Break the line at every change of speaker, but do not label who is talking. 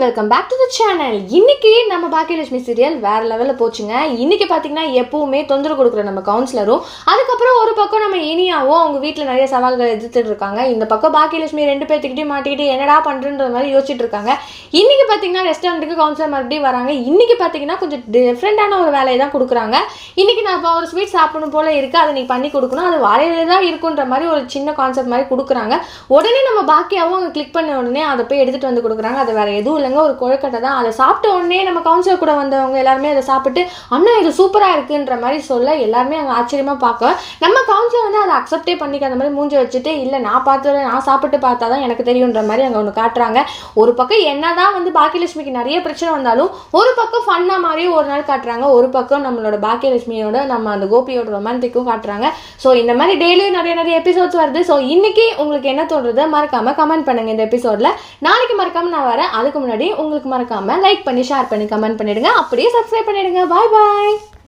Welcome back to the channel. இன்னைக்கு நம்ம Baakiyalakshmi serial வேற லெவலில் போச்சுங்க. இன்னைக்கு பார்த்தீங்கன்னா எப்பவுமே தொந்தரவு கொடுக்குற நம்ம கவுன்சிலரும், அதுக்கப்புறம் ஒரு பக்கம் நம்ம இனியாவும் அவங்க வீட்டில் நிறைய சவால்களை எதிர்த்துட்டு இருக்காங்க. இந்த பக்கம் பாக்கியலட்சுமி ரெண்டு பேர்த்துக்கிட்டே மாட்டிக்கிட்டு என்னடா பண்ணுறன்ற மாதிரி யோசிச்சுட்டு இருக்காங்க. இன்னைக்கு பார்த்தீங்கன்னா ரெஸ்டாரண்ட்டுக்கு கவுன்சிலர் மறுபடியும் வராங்க. இன்னைக்கு பார்த்தீங்கன்னா கொஞ்சம் டிஃப்ரெண்டான ஒரு வேலையை தான் கொடுக்குறாங்க. இன்னைக்கு நான் ஒரு ஸ்வீட் சாப்பிடணும் போல இருக்கு, அதை நீ பண்ணி கொடுக்கணும், அது வாழையில தான் இருக்குன்ற மாதிரி ஒரு சின்ன கான்செப்ட் மாதிரி கொடுக்குறாங்க. உடனே நம்ம பாக்கியாவும் அவங்க கிளிக் பண்ண உடனே அதை போய் எடுத்துட்டு வந்து கொடுக்குறாங்க. அது வேற எதுவும் இல்லைங்க, ஒரு கொழுக்கட்டை தான். அதை சாப்பிட்ட உடனே நம்ம கவுன்சிலர் கூட வந்தவங்க எல்லாருமே அதை சாப்பிட்டு அண்ணா இது சூப்பராக இருக்குன்ற மாதிரி சொல்ல எல்லாருமே அங்கே ஆச்சரியமாக பார்க்க, நம்ம கவுன்சிலர் வந்து அதை அக்செப்டே பண்ணிக்காத மாதிரி மூஞ்சி வச்சுட்டு இல்லை நான் சாப்பிட்டு பார்த்தா தான் எனக்கு தெரியுன்ற மாதிரி அங்கே ஒன்று காட்டுறாங்க. ஒரு பக்கம் என்னதான் வந்து பாக்கியலட்சுமிக்கு நிறைய பிரச்சனை வந்தாலும் ஒரு பக்கம் ஃபன்னா மாதிரி ஒரு நாள் காட்டுறாங்க, ஒரு பக்கம் நம்மளோட பாக்கியலட்சுமியோட நம்ம அந்த கோபியோட ரொமான்டிக்கும் காட்டுறாங்க. ஸோ இந்த மாதிரி டெய்லியும் நிறைய எபிசோட்ஸ் வருது. ஸோ இன்னைக்கு உங்களுக்கு என்ன தோன்றது மறக்காம கமெண்ட் பண்ணுங்க. இந்த எபிசோட்ல நாளைக்கு மறக்காம நான் வரேன். அதுக்கு முன்னாடி உங்களுக்கு மறக்காம லைக் பண்ணி ஷேர் பண்ணி கமெண்ட் பண்ணிடுங்க. அப்படியே சப்ஸ்கிரைப் பண்ணிடுங்க. பாய் பாய்.